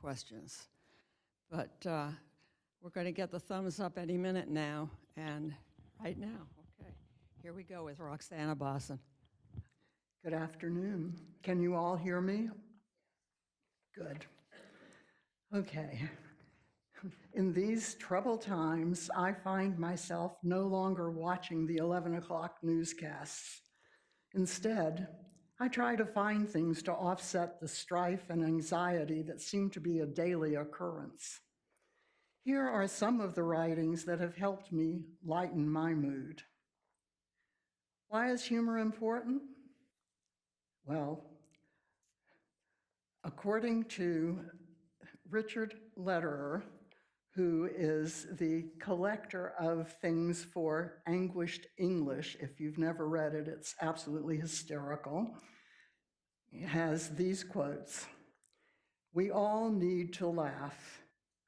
questions. But we're going to get the thumbs up any minute now, and right now. Okay, here we go with Roxana Bossen. Good afternoon. Can you all hear me? Good. Okay. In these troubled times, I find myself no longer watching the 11 o'clock newscasts. Instead, I try to find things to offset the strife and anxiety that seem to be a daily occurrence. Here are some of the writings that have helped me lighten my mood. Why is humor important? Well, according to Richard Lederer, who is the collector of things for Anguished English. If you've never read it, it's absolutely hysterical. He has these quotes: "We all need to laugh.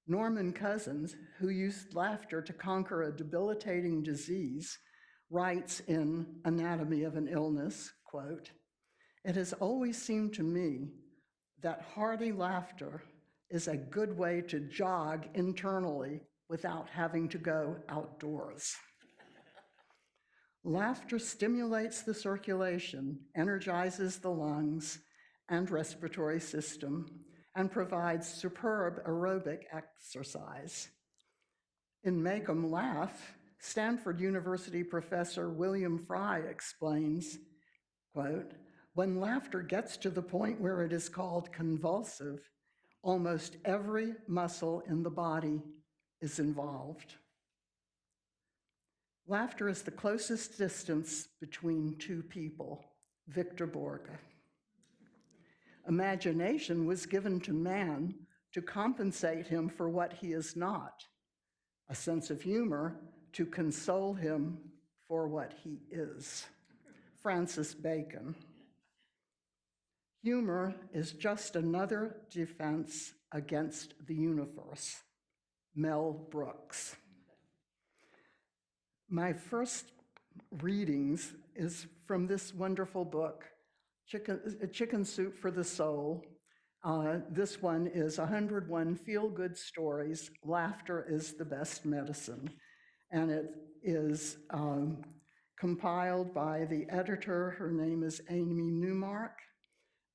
Norman Cousins, who used laughter to conquer a debilitating disease, writes in Anatomy of an Illness, quote, "It has always seemed to me that hearty laughter is a good way to jog internally without having to go outdoors." Laughter stimulates the circulation, energizes the lungs and respiratory system, and provides superb aerobic exercise. In Make 'em Laugh, Stanford University professor William Fry explains, quote, "When laughter gets to the point where it is called convulsive, almost every muscle in the body is involved." Laughter is the closest distance between two people, Victor Borge. Imagination was given to man to compensate him for what he is not, a sense of humor to console him for what he is. Francis Bacon. Humor is just another defense against the universe. Mel Brooks. My first readings is from this wonderful book, Chicken Soup for the Soul. This one is 101 Feel-Good Stories, Laughter is the Best Medicine. And it is compiled by the editor. Her name is Amy Newmark,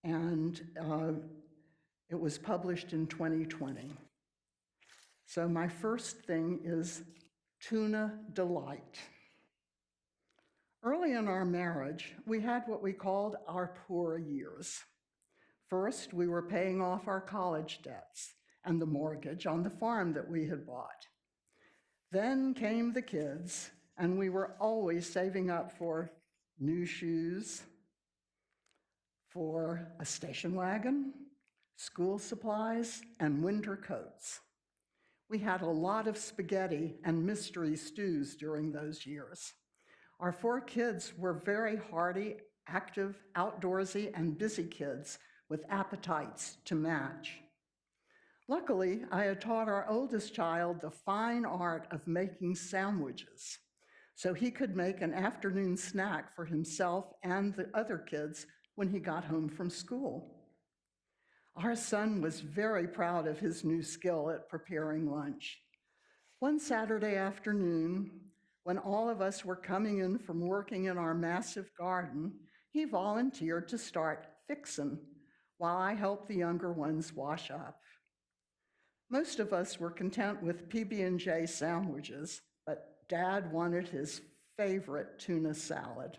and it was published in 2020. So my first thing is tuna delight. Early in our marriage, we had what we called our poor years. First, we were paying off our college debts and the mortgage on the farm that we had bought. Then came the kids, and we were always saving up for new shoes, for a station wagon, school supplies, and winter coats. We had a lot of spaghetti and mystery stews during those years. Our 4 kids were very hardy, active, outdoorsy, and busy kids with appetites to match. Luckily, I had taught our oldest child the fine art of making sandwiches, so he could make an afternoon snack for himself and the other kids when he got home from school. Our son was very proud of his new skill at preparing lunch. One Saturday afternoon, when all of us were coming in from working in our massive garden, he volunteered to start fixin' while I helped the younger ones wash up. Most of us were content with PB&J sandwiches, but Dad wanted his favorite tuna salad.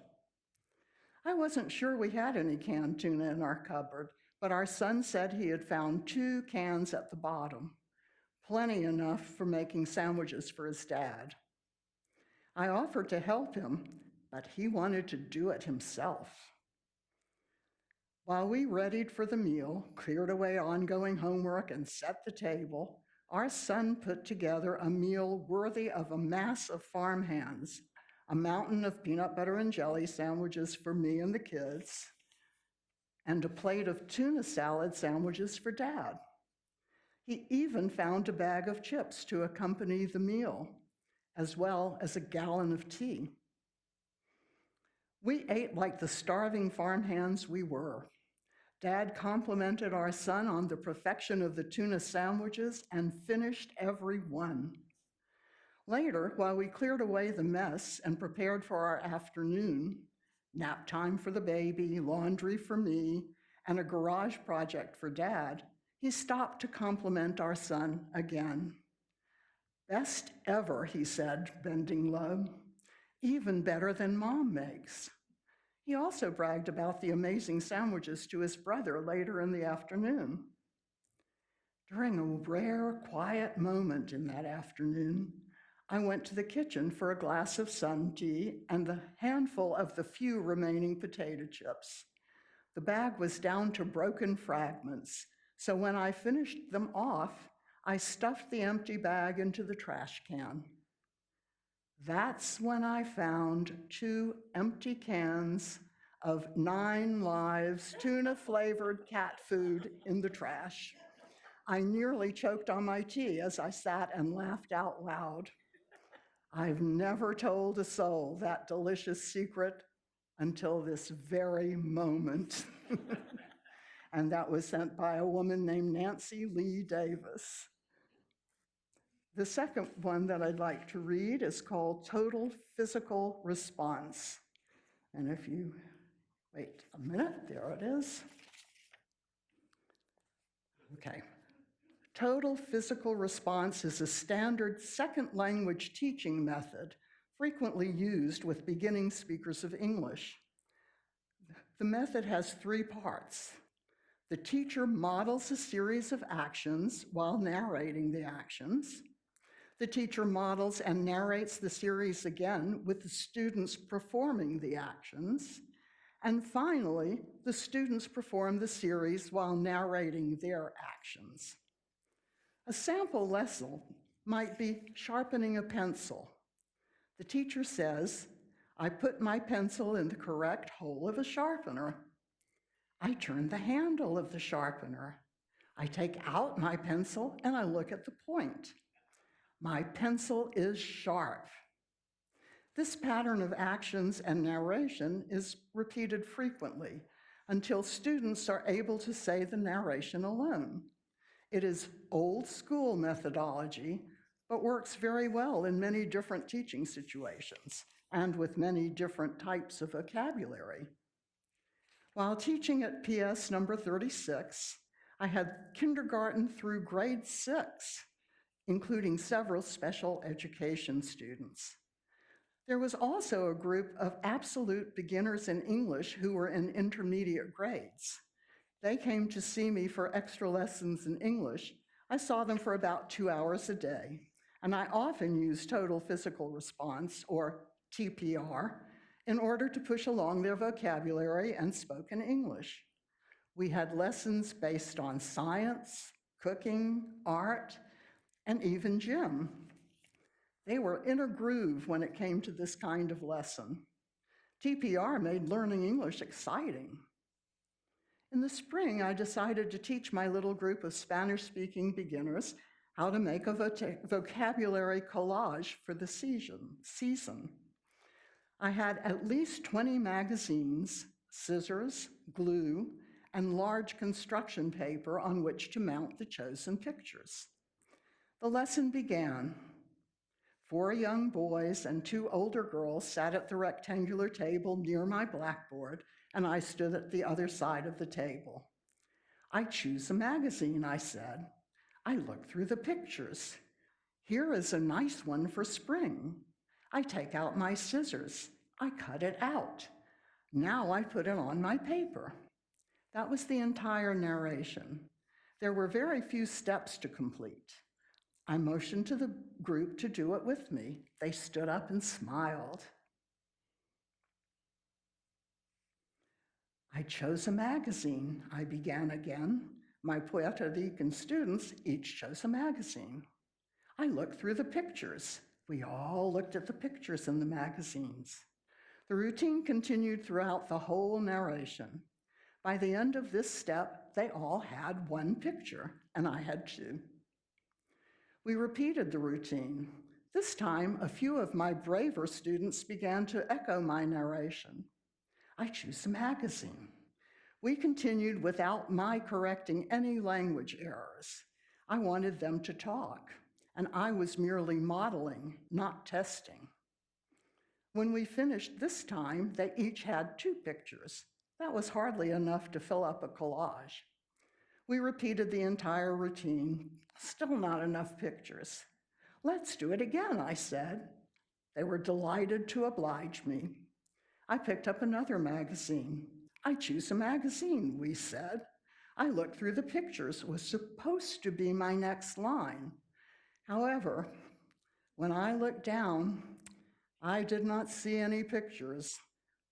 I wasn't sure we had any canned tuna in our cupboard, but our son said he had found 2 cans at the bottom, plenty enough for making sandwiches for his dad. I offered to help him, but he wanted to do it himself. While we readied for the meal, cleared away ongoing homework, and set the table, our son put together a meal worthy of a mass of farmhands, a mountain of peanut butter and jelly sandwiches for me and the kids, and a plate of tuna salad sandwiches for Dad. He even found a bag of chips to accompany the meal, as well as a gallon of tea. We ate like the starving farmhands we were. Dad complimented our son on the perfection of the tuna sandwiches and finished every one. Later, while we cleared away the mess and prepared for our afternoon, nap time for the baby, laundry for me, and a garage project for Dad, he stopped to compliment our son again. Best ever, he said, bending low. Even better than Mom makes. He also bragged about the amazing sandwiches to his brother later in the afternoon. During a rare, quiet moment in that afternoon, I went to the kitchen for a glass of sun tea and a handful of the few remaining potato chips. The bag was down to broken fragments, so when I finished them off, I stuffed the empty bag into the trash can. That's when I found 2 empty cans of 9 Lives tuna-flavored cat food in the trash. I nearly choked on my tea as I sat and laughed out loud. I've never told a soul that delicious secret until this very moment. And that was sent by a woman named Nancy Lee Davis. The second one that I'd like to read is called Total Physical Response. And if you wait a minute, there it is. Okay. Total physical response is a standard second language teaching method frequently used with beginning speakers of English. The method has 3 parts. The teacher models a series of actions while narrating the actions. The teacher models and narrates the series again with the students performing the actions. And finally, the students perform the series while narrating their actions. A sample lesson might be sharpening a pencil. The teacher says, I put my pencil in the correct hole of a sharpener. I turn the handle of the sharpener. I take out my pencil and I look at the point. My pencil is sharp. This pattern of actions and narration is repeated frequently until students are able to say the narration alone. It is old school methodology, but works very well in many different teaching situations and with many different types of vocabulary. While teaching at PS number 36, I had kindergarten through grade 6, including several special education students. There was also a group of absolute beginners in English who were in intermediate grades. They came to see me for extra lessons in English. I saw them for about 2 hours a day, and I often used total physical response, or TPR, in order to push along their vocabulary and spoken English. We had lessons based on science, cooking, art, and even gym. They were in a groove when it came to this kind of lesson. TPR made learning English exciting. In the spring, I decided to teach my little group of Spanish-speaking beginners how to make a vocabulary collage for the season. I had at least 20 magazines, scissors, glue, and large construction paper on which to mount the chosen pictures. The lesson began. 4 young boys and 2 older girls sat at the rectangular table near my blackboard, and I stood at the other side of the table. I choose a magazine, I said. I look through the pictures. Here is a nice one for spring. I take out my scissors. I cut it out. Now I put it on my paper. That was the entire narration. There were very few steps to complete. I motioned to the group to do it with me. They stood up and smiled. I chose a magazine, I began again. My Puerto Rican students each chose a magazine. I looked through the pictures. We all looked at the pictures in the magazines. The routine continued throughout the whole narration. By the end of this step, they all had 1 picture, and I had 2. We repeated the routine. This time, a few of my braver students began to echo my narration. I choose a magazine. We continued without my correcting any language errors. I wanted them to talk, and I was merely modeling, not testing. When we finished this time, they each had 2 pictures. That was hardly enough to fill up a collage. We repeated the entire routine, still not enough pictures. Let's do it again, I said. They were delighted to oblige me. I picked up another magazine. I choose a magazine, we said. I looked through the pictures, was supposed to be my next line. However, when I looked down, I did not see any pictures.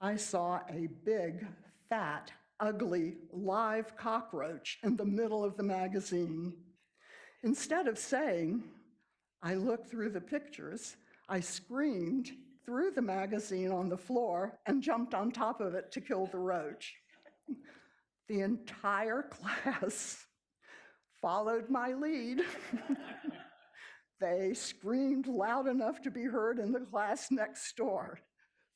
I saw a big, fat, ugly, live cockroach in the middle of the magazine. Instead of saying, I looked through the pictures, I screamed, threw the magazine on the floor, and jumped on top of it to kill the roach. The entire class followed my lead. They screamed loud enough to be heard in the class next door,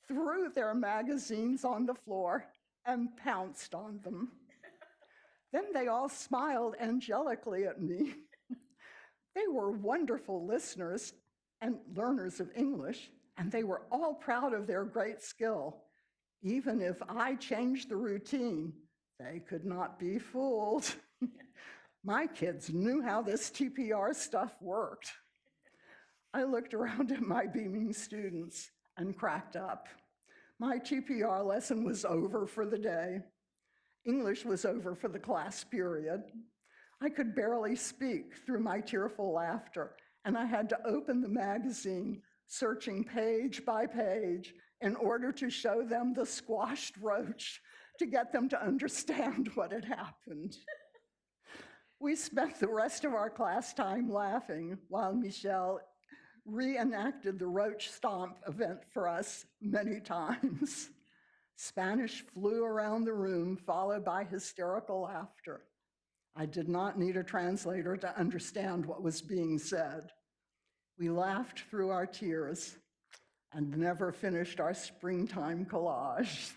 threw their magazines on the floor, and pounced on them. Then they all smiled angelically at me. They were wonderful listeners and learners of English, and they were all proud of their great skill. Even if I changed the routine, they could not be fooled. My kids knew how this TPR stuff worked. I looked around at my beaming students and cracked up. My TPR lesson was over for the day. English was over for the class period. I could barely speak through my tearful laughter, and I had to open the magazine, searching page by page in order to show them the squashed roach to get them to understand what had happened. We spent the rest of our class time laughing while Michelle reenacted the roach stomp event for us many times. Spanish flew around the room, followed by hysterical laughter. I did not need a translator to understand what was being said. We laughed through our tears and never finished our springtime collage.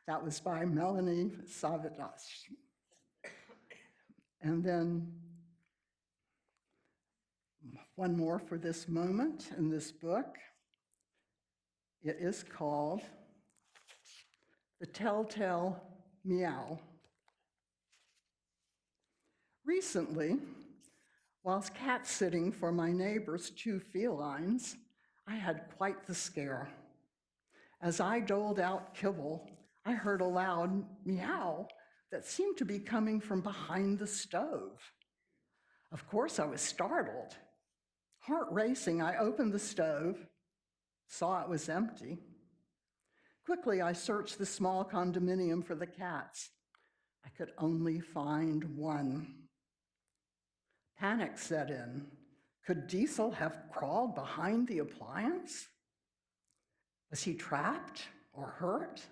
That was by Melanie Savadas. And then one more for this moment in this book. It is called The Telltale Meow. Recently, whilst cat-sitting for my neighbor's 2 felines, I had quite the scare. As I doled out kibble, I heard a loud meow that seemed to be coming from behind the stove. Of course, I was startled. Heart racing, I opened the stove, saw it was empty. Quickly, I searched the small condominium for the cats. I could only find one. Panic set in. Could Diesel have crawled behind the appliance? Was he trapped or hurt?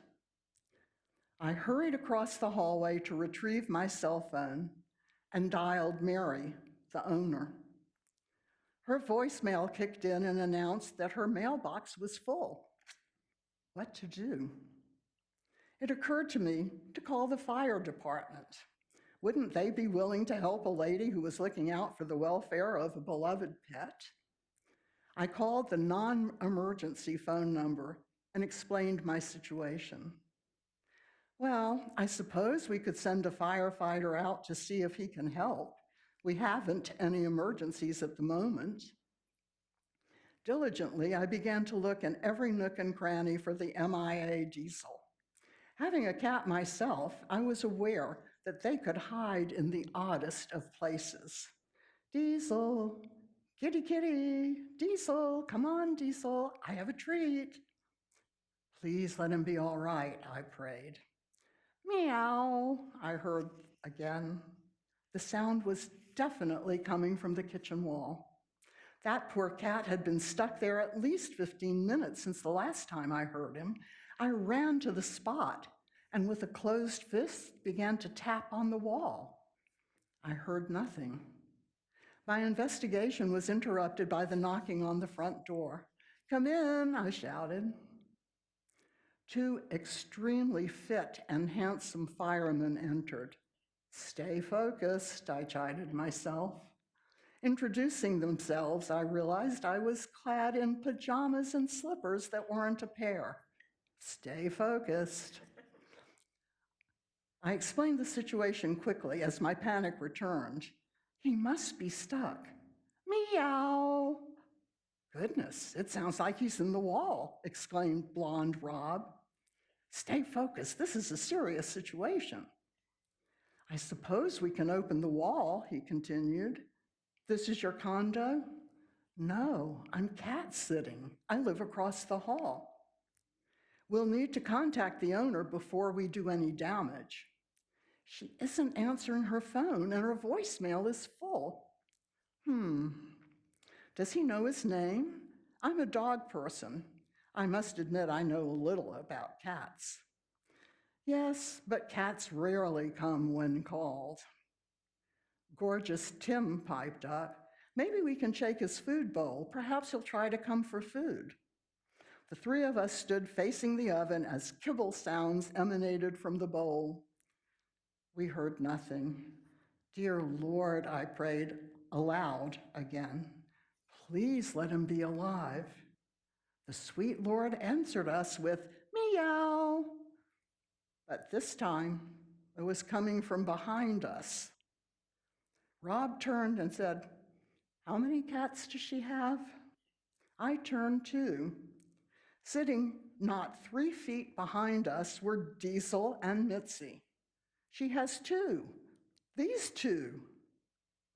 I hurried across the hallway to retrieve my cell phone and dialed Mary, the owner. Her voicemail kicked in and announced that her mailbox was full. What to do? It occurred to me to call the fire department. Wouldn't they be willing to help a lady who was looking out for the welfare of a beloved pet? I called the non-emergency phone number and explained my situation. Well, I suppose we could send a firefighter out to see if he can help. We haven't any emergencies at the moment. Diligently, I began to look in every nook and cranny for the MIA Diesel. Having a cat myself, I was aware that they could hide in the oddest of places. Diesel, kitty, kitty, Diesel, come on, Diesel, I have a treat. Please let him be all right, I prayed. Meow, I heard again. The sound was definitely coming from the kitchen wall. That poor cat had been stuck there at least 15 minutes since the last time I heard him. I ran to the spot and with a closed fist began to tap on the wall. I heard nothing. My investigation was interrupted by the knocking on the front door. Come in, I shouted. 2 extremely fit and handsome firemen entered. "Stay focused," I chided myself. Introducing themselves, I realized I was clad in pajamas and slippers that weren't a pair. "Stay focused." I explained the situation quickly as my panic returned. "He must be stuck." "Meow." "Goodness, it sounds like he's in the wall," exclaimed blonde Rob. "Stay focused, this is a serious situation." "I suppose we can open the wall," he continued. "This is your condo?" "No, I'm cat sitting. I live across the hall." "We'll need to contact the owner before we do any damage." "She isn't answering her phone and her voicemail is full." Does he know his name? I'm a dog person. I must admit I know a little about cats." "Yes, but cats rarely come when called." Gorgeous Tim piped up. "Maybe we can shake his food bowl. Perhaps he'll try to come for food." The 3 of us stood facing the oven as kibble sounds emanated from the bowl. We heard nothing. "Dear Lord," I prayed aloud again, "please let him be alive." The sweet Lord answered us with meow. But this time, it was coming from behind us. Rob turned and said, "How many cats does she have?" I turned too. Sitting not 3 feet behind us were Diesel and Mitzi. "She has 2. These 2."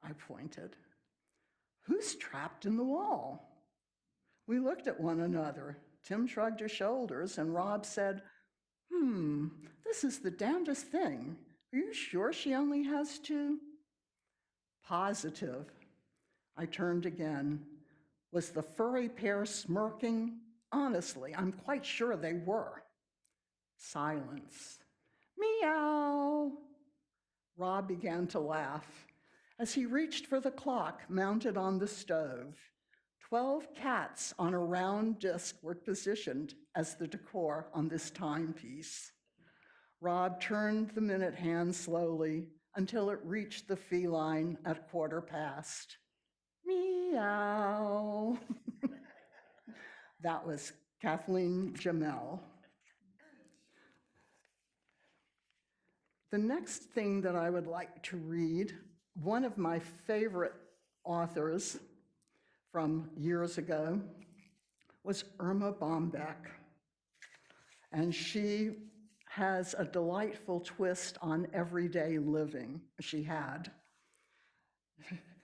I pointed. "Who's trapped in the wall?" We looked at one another. Tim shrugged his shoulders and Rob said, "This is the damnedest thing. Are you sure she only has 2? "Positive." I turned again. Was the furry pair smirking? Honestly, I'm quite sure they were. Silence. "Meow." Rob began to laugh as he reached for the clock mounted on the stove. 12 cats on a round disc were positioned as the decor on this timepiece. Rob turned the minute hand slowly until it reached the feline at 1:15. Meow. That was Kathleen Jamel. The next thing that I would like to read, one of my favorite authors from years ago was Irma Bombeck. And she has a delightful twist on everyday living. She had.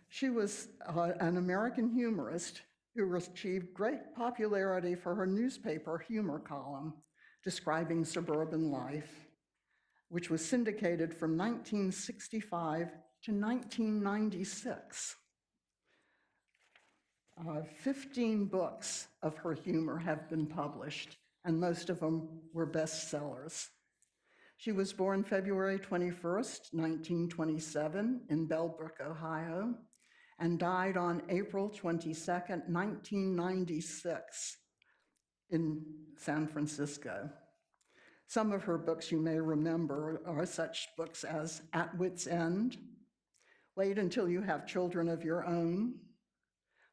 She was an American humorist who achieved great popularity for her newspaper humor column describing suburban life, which was syndicated from 1965 to 1996. 15 books of her humor have been published, and most of them were bestsellers. She was born February 21st, 1927 in Bellbrook, Ohio, and died on April 22nd, 1996 in San Francisco. Some of her books you may remember are such books as At Wit's End, Wait Until You Have Children of Your Own,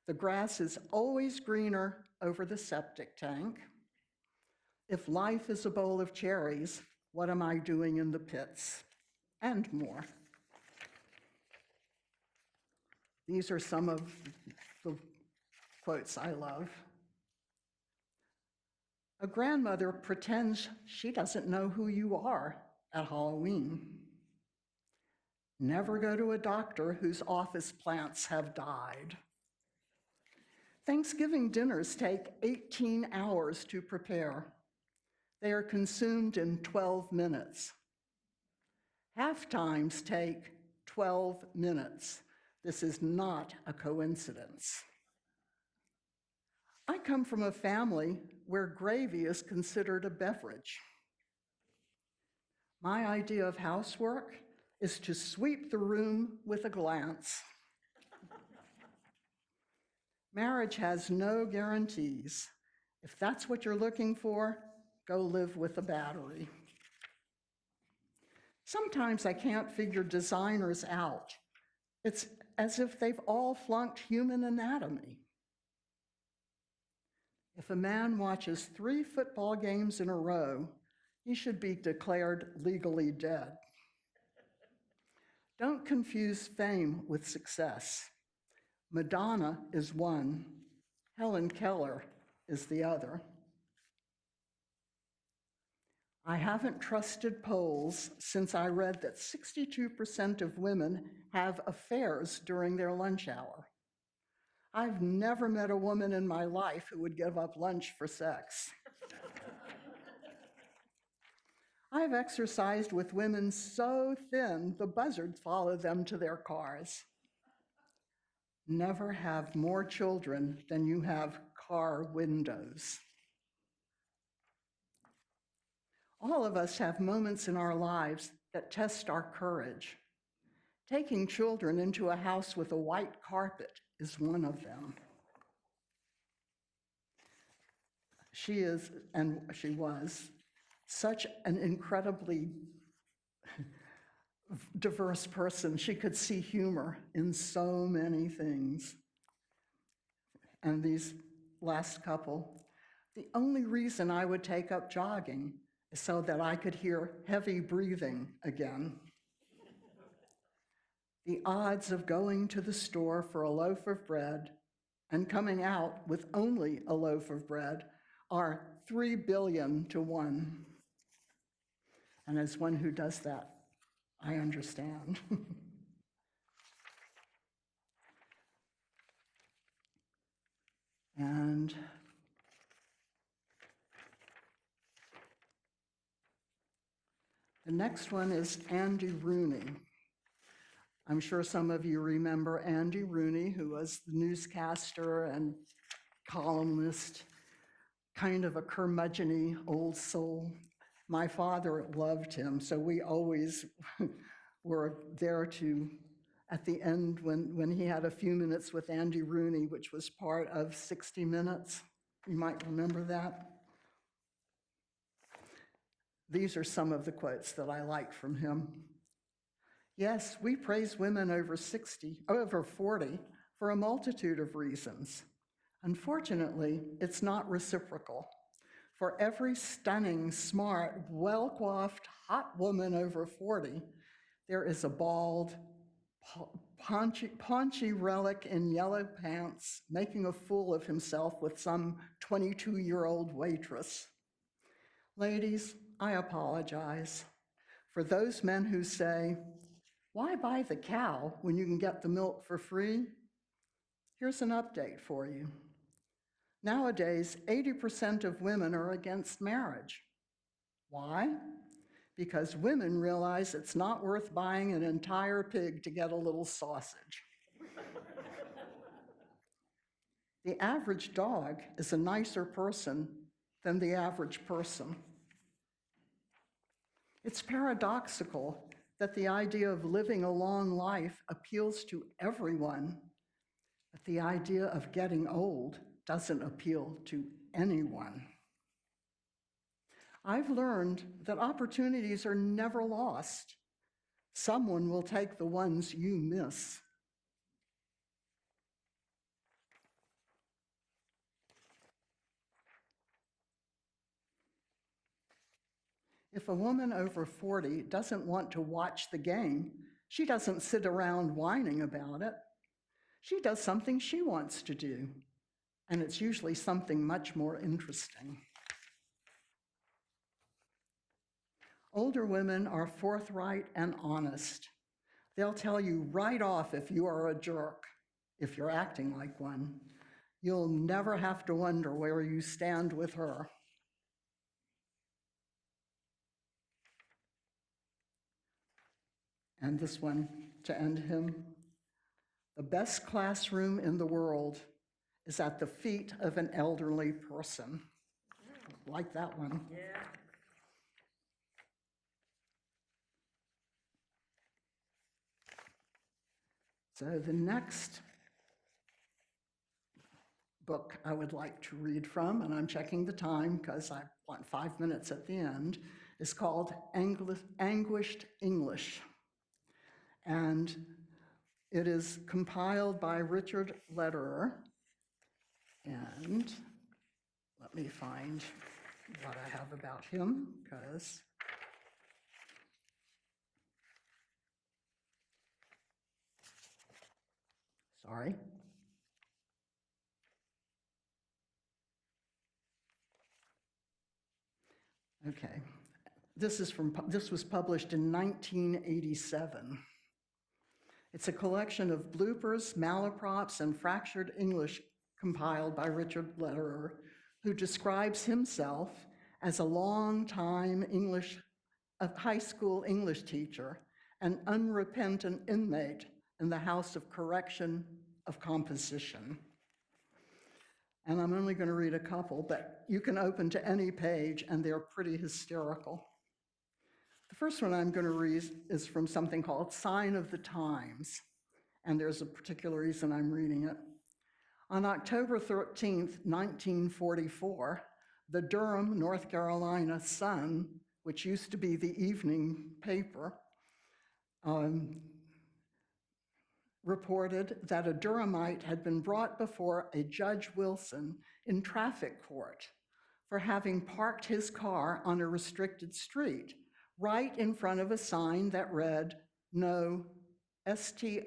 The Grass is Always Greener Over the Septic Tank, If Life is a Bowl of Cherries, What Am I Doing in the Pits, and more. These are some of the quotes I love. A grandmother pretends she doesn't know who you are at Halloween. Never go to a doctor whose office plants have died. Thanksgiving dinners take 18 hours to prepare. They are consumed in 12 minutes. Half times take 12 minutes. This is not a coincidence. I come from a family where gravy is considered a beverage. My idea of housework is to sweep the room with a glance. Marriage has no guarantees. If that's what you're looking for, go live with a battery. Sometimes I can't figure designers out. It's as if they've all flunked human anatomy. If a man watches 3 football games in a row, he should be declared legally dead. Don't confuse fame with success. Madonna is one, Helen Keller is the other. I haven't trusted polls since I read that 62% of women have affairs during their lunch hour. I've never met a woman in my life who would give up lunch for sex. I've exercised with women so thin the buzzards follow them to their cars. Never have more children than you have car windows. All of us have moments in our lives that test our courage. Taking children into a house with a white carpet is one of them. She is, and she was, such an incredibly diverse person. She could see humor in so many things. And these last couple, the only reason I would take up jogging is so that I could hear heavy breathing again. The odds of going to the store for a loaf of bread and coming out with only a loaf of bread are 3 billion to 1. And as one who does that, I understand. And the next one is Andy Rooney. I'm sure some of you remember Andy Rooney, who was the newscaster and columnist, kind of a curmudgeon-y old soul. My father loved him, so we always were there to, at the end, when he had a few minutes with Andy Rooney, which was part of 60 Minutes. You might remember that. These are some of the quotes that I like from him. Yes, we praise women over 40 for a multitude of reasons. Unfortunately, it's not reciprocal. For every stunning, smart, well-coiffed, hot woman over 40, there is a bald, paunchy relic in yellow pants making a fool of himself with some 22-year-old waitress. Ladies, I apologize for those men who say, "Why buy the cow when you can get the milk for free?" Here's an update for you. Nowadays, 80% of women are against marriage. Why? Because women realize it's not worth buying an entire pig to get a little sausage. The average dog is a nicer person than the average person. It's paradoxical that the idea of living a long life appeals to everyone, but the idea of getting old doesn't appeal to anyone. I've learned that opportunities are never lost. Someone will take the ones you miss. If a woman over 40 doesn't want to watch the game, she doesn't sit around whining about it. She does something she wants to do, and it's usually something much more interesting. Older women are forthright and honest. They'll tell you right off if you are a jerk, if you're acting like one. You'll never have to wonder where you stand with her. And this one, to end him, the best classroom in the world is at the feet of an elderly person. Like that one. Yeah. So the next book I would like to read from, and I'm checking the time because I want 5 minutes at the end, is called Anguished English. And it is compiled by Richard Lederer. And let me find what I have about him, because sorry. Okay. This was published in 1987. It's a collection of bloopers, malaprops, and fractured English compiled by Richard Lederer, who describes himself as a long-time high school English teacher, an unrepentant inmate in the House of Correction of Composition. And I'm only going to read a couple, but you can open to any page, and they're pretty hysterical. The first one I'm going to read is from something called Sign of the Times, and there's a particular reason I'm reading it. On October 13th, 1944, the Durham, North Carolina Sun, which used to be the evening paper, reported that a Durhamite had been brought before a Judge Wilson in traffic court for having parked his car on a restricted street right in front of a sign that read, "No stoping."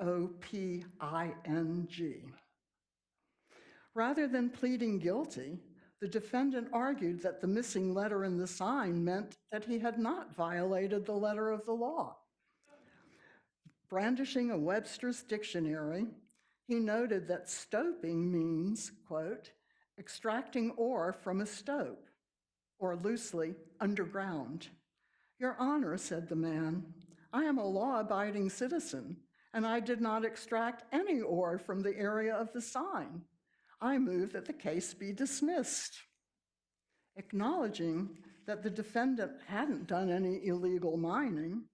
Rather than pleading guilty, the defendant argued that the missing letter in the sign meant that he had not violated the letter of the law. Brandishing a Webster's dictionary, he noted that stoping means, quote, extracting ore from a stope, or loosely, underground. Your Honor, said the man, I am a law-abiding citizen, and I did not extract any ore from the area of the sign. I move that the case be dismissed. Acknowledging that the defendant hadn't done any illegal mining,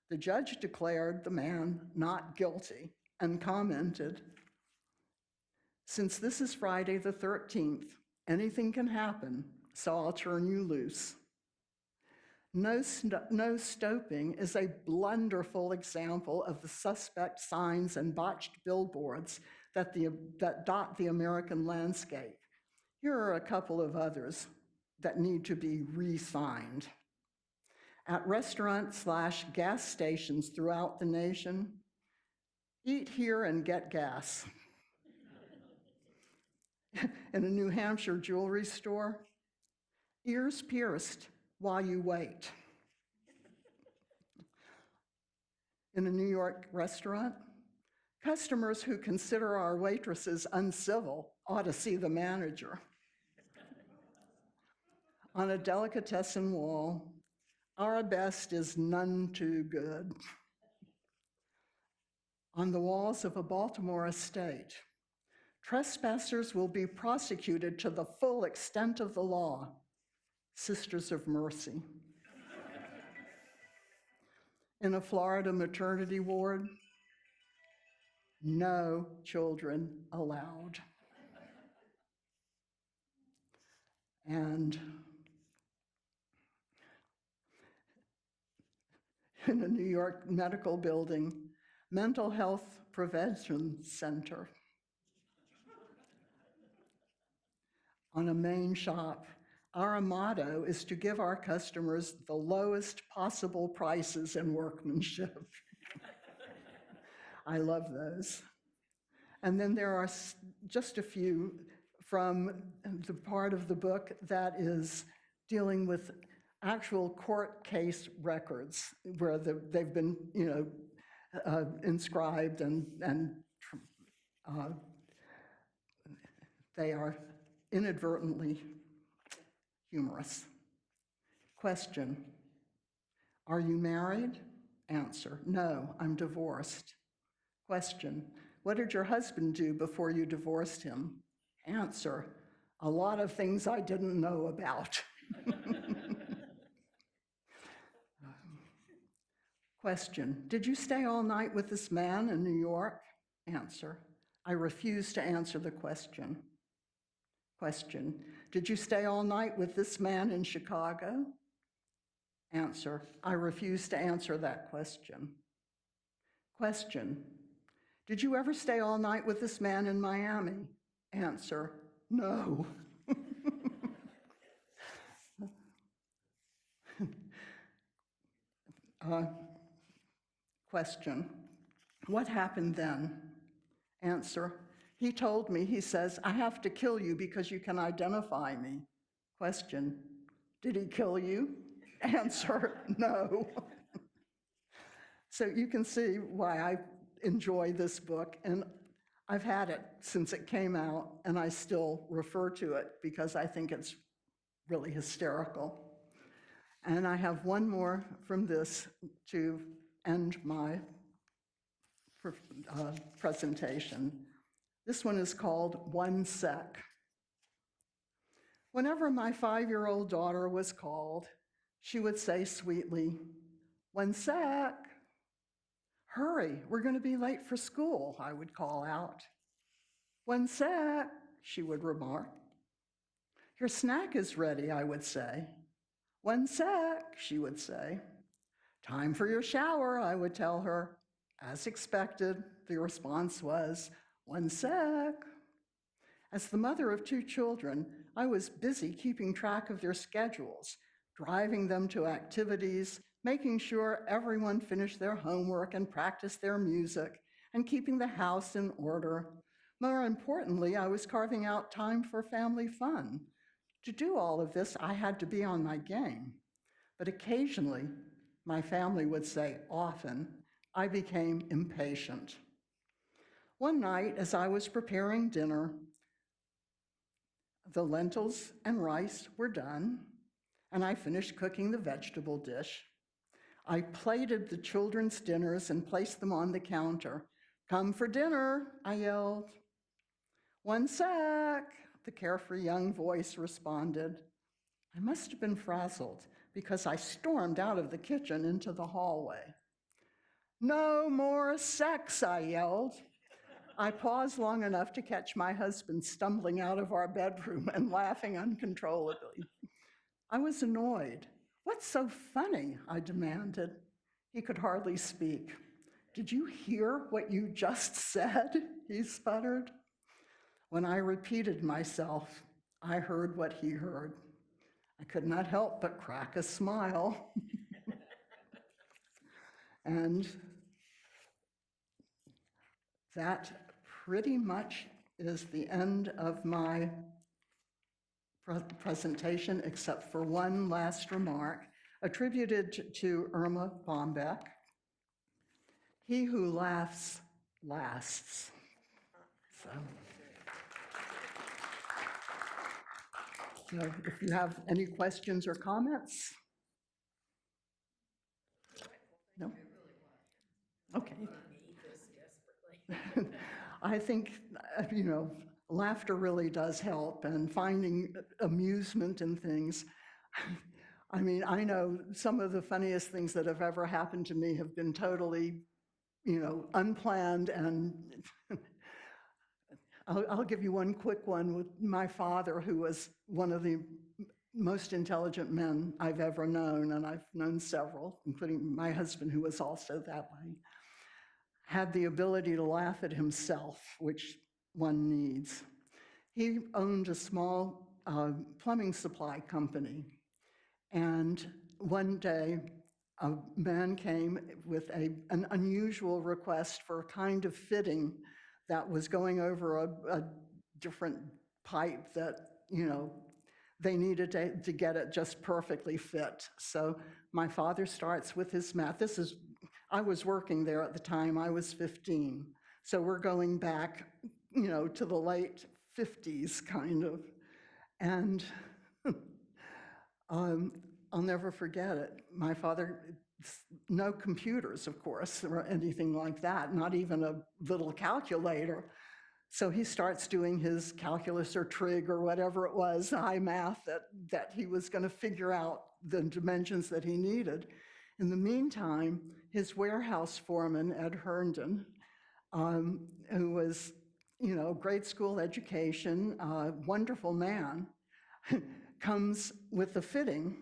the judge declared the man not guilty and commented, since this is Friday the 13th, anything can happen, so I'll turn you loose. No stoping is a blunderful example of the suspect signs and botched billboards that dot the American landscape. Here are a couple of others that need to be re-signed. At restaurant/gas stations throughout the nation, eat here and get gas. In a New Hampshire jewelry store, ears pierced while you wait. In a New York restaurant, customers who consider our waitresses uncivil ought to see the manager. On a delicatessen wall, our best is none too good. On the walls of a Baltimore estate, trespassers will be prosecuted to the full extent of the law. Sisters of Mercy. In a Florida maternity ward, no children allowed. And in a New York medical building, Mental Health Prevention Center. On a Main shop, our motto is to give our customers the lowest possible prices and workmanship. I love those. And then there are just a few from the part of the book that is dealing with actual court case records where they've been, inscribed and they are inadvertently humorous. Question, are you married? Answer, no, I'm divorced. Question, what did your husband do before you divorced him? Answer, a lot of things I didn't know about. Question, did you stay all night with this man in New York? Answer, I refuse to answer the question. Question, did you stay all night with this man in Chicago? Answer, I refuse to answer that question. Question, did you ever stay all night with this man in Miami? Answer, no. Question, what happened then? Answer, he told me, he says, I have to kill you because you can identify me. Question, did he kill you? Answer, no. So you can see why I enjoy this book, and I've had it since it came out, and I still refer to it because I think it's really hysterical. And I have one more from this to end my presentation. This one is called One Sec. Whenever my 5-year-old daughter was called, she would say sweetly, "One sec." "Hurry, we're going to be late for school," I would call out. "One sec," she would remark. "Your snack is ready," I would say. "One sec," she would say. "Time for your shower," I would tell her. As expected, the response was, "One sec." As the mother of 2 children, I was busy keeping track of their schedules, driving them to activities, making sure everyone finished their homework and practiced their music, and keeping the house in order. More importantly, I was carving out time for family fun. To do all of this, I had to be on my game. But occasionally, my family would say often, I became impatient. One night, as I was preparing dinner, the lentils and rice were done, and I finished cooking the vegetable dish. I plated the children's dinners and placed them on the counter. "Come for dinner," I yelled. "One sec," the carefree young voice responded. I must have been frazzled because I stormed out of the kitchen into the hallway. "No more sex," I yelled. I paused long enough to catch my husband stumbling out of our bedroom and laughing uncontrollably. I was annoyed. "What's so funny?" I demanded. He could hardly speak. "Did you hear what you just said?" he sputtered. When I repeated myself, I heard what he heard. I could not help but crack a smile. And that pretty much is the end of my presentation, except for one last remark attributed to Irma Bombeck. He who laughs lasts. So if you have any questions or comments? No? Okay. I think, laughter really does help, and finding amusement in things. I mean, I know some of the funniest things that have ever happened to me have been totally, unplanned, and I'll give you one quick one with my father, who was one of the most intelligent men I've ever known, and I've known several, including my husband, who was also that way, had the ability to laugh at himself, which one needs. He owned a small plumbing supply company, and one day a man came with an unusual request for a kind of fitting that was going over a different pipe that, they needed to get it just perfectly fit. So my father starts with his math. I was working there at the time. I was 15. So we're going back, to the late 50s, kind of. And I'll never forget it. My father, no computers, of course, or anything like that, not even a little calculator. So he starts doing his calculus or trig or whatever it was, high math, that he was going to figure out the dimensions that he needed. In the meantime, his warehouse foreman, Ed Herndon, who was grade school education, wonderful man, comes with a fitting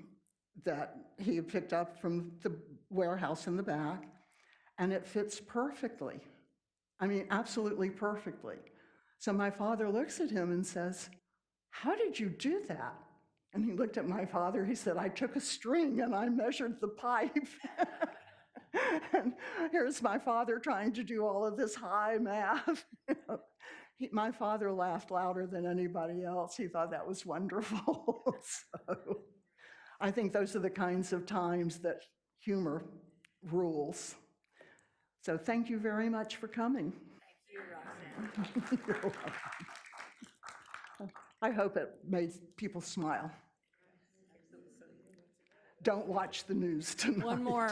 that he had picked up from the warehouse in the back, and it fits perfectly. I mean, absolutely perfectly. So my father looks at him and says, "How did you do that?" And he looked at my father, he said, "I took a string and I measured the pipe." And here's my father trying to do all of this high math. My father laughed louder than anybody else. He thought that was wonderful. So I think those are the kinds of times that humor rules. So thank you very much for coming. Thank you, Roxana. You're welcome. I hope it made people smile. Don't watch the news tonight. One more